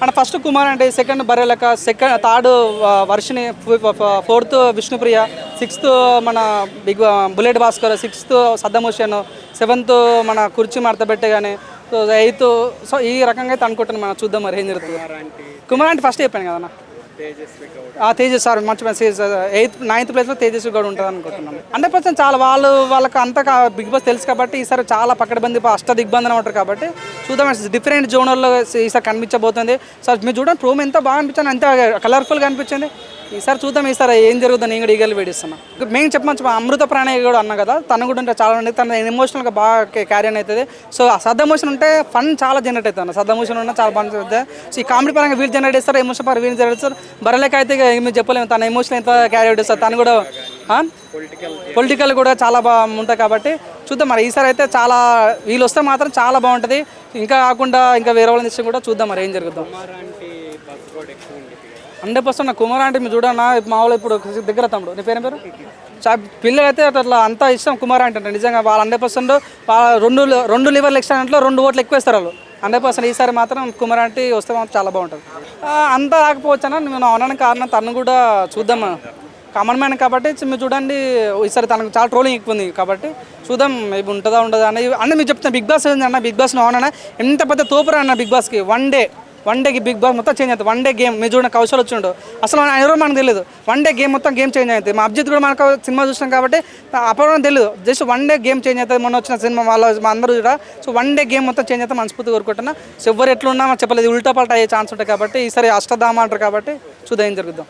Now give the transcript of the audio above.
And first Kumar అంటే second Barrelakka second third Varshini fourth Vishnupriya sixth మన big bullet Bhaskar sixth Saddam Hussain seventh మన కుర్చీ మడతబెట్టే కానీ సో ఎయిత్ సో ఈ రకంగా అయితే అనుకుంటాను మనం చూద్దాం మరి ఏం జరుగుతుంది. కుమార్ అంటే ఫస్ట్ చెప్పాను కదన్నా తేజస్ సార్ మంచి ఎయిత్ నైన్త్ ప్లేస్లో తేజస్వి కూడా ఉంటుంది అనుకుంటున్నాను. 100% చాలా వాళ్ళకి అంతా బిగ్ బాస్ తెలుసు కాబట్టి ఈసారి చాలా పక్కడబంది దిగ్బంధనం ఉంటారు కాబట్టి చూద్దాం. డిఫరెంట్ జోనర్లో ఈసారి కనిపించబోతుంది. సార్ మీరు చూడండి ప్రోమో ఎంత బాగా అనిపించింది, ఎంత కలర్ఫుల్గా అనిపించింది. ఈసారి చూద్దాం ఈసారి ఏం జరుగుతుంది. నేను కూడా ఈగలు వేడిస్తున్నా. మేము చెప్పచ్చు అమృత ప్రాణయ్య కూడా అన్నా కదా, తను కూడా ఉంటే చాలా ఉండే తన ఎమోషనల్గా బాగా క్యారీ అని అవుతుంది. సో సద్దం హుసేన్ ఉంటే ఫన్ చాలా జనరేట్ అవుతుంది. సద్దం హుసేన్ ఉన్నా చాలా బాగా అవుతుంది. సో ఈ కామెడీ పరంగా వీళ్ళు జనరేట్ చేస్తారు, ఎమోషన్ పరంగా వీళ్ళు జనరేట్ చేస్తారు. బరలేక అయితే మీరు చెప్పలేము తన ఎమోషన్ ఎంత క్యారీ అవుట్ చేస్తారు. తను కూడా పొలిటికల్ కూడా చాలా బాగా ఉంటుంది కాబట్టి చూద్దాం. మరి ఈసారి అయితే చాలా వీళ్ళు వస్తే మాత్రం చాలా బాగుంటుంది. ఇంకా కాకుండా ఇంకా వేరే వాళ్ళని ఇష్టం కూడా చూద్దాం మరి ఏం జరుగుతాం. 100% నా కుమార్ అంటే మీరు చూడన్నా మామూలు ఇప్పుడు దగ్గర తమ్ముడు నీ పేరు పిల్లలు అయితే అట్లా అంత ఇష్టం కుమార్ అంటే నిజంగా వాళ్ళు 100% వాళ్ళ రెండు లివర్లు ఎక్స్ట్రా దాంట్లో 2 ఓట్లు ఎక్కువ వేస్తారు వాళ్ళు 100%. ఈసారి మాత్రం కుమార్ అంటే వస్తే మాత్రం చాలా బాగుంటుంది. అంతా రాకపోవచ్చా నేను అనడానికి కారణం తను కూడా చూద్దాం కామన్ మ్యాన్ కాబట్టి మీరు చూడండి ఈసారి తనకు చాలా ట్రోలింగ్ ఎక్కువ ఉంది కాబట్టి చూద్దాం మేబీ ఉంటుందా ఉండదా అని మీరు చెప్తాను. బిగ్ బాస్ ఏంటన్నా బిగ్ బాస్ అవునన్నా ఎంత పెద్ద తోపురా అన్న బిగ్ బాస్కి వన్ డేకి బిగ్ బాస్ మొత్తం చేంజ్ అవుతుంది. 1 డే గేమ్ మీరు చూడండి కౌశల్ వచ్చిండు అసలు ఆయన ఎవరో మనకు తెలియదు. 1 డే గేమ్ మొత్తం గేమ్ చేంజ్ అవుతుంది. మా అభిజిత్ కూడా మనకు సినిమా చూసినాం కాబట్టి అప్పుడు తెలియదు. జస్ట్ 1 డే గేమ్ చేంజ్ అవుతుంది. మొన్న వచ్చిన సినిమా మా అందరూ చూడ. సో 1 డే గేమ్ మొత్తం చేంజ్ అవుతుంది మనస్ఫూర్తి కోరుకుంటున్నా. సో ఎవరు ఎట్లున్నా చెప్పలేదు ఉల్టా పల్టా అయ్యే ఛాన్స్ ఉంటాయి కాబట్టి ఈసారి అష్టధామ అంటారు కాబట్టి చూద్దాం ఏం జరుగుద్దాం.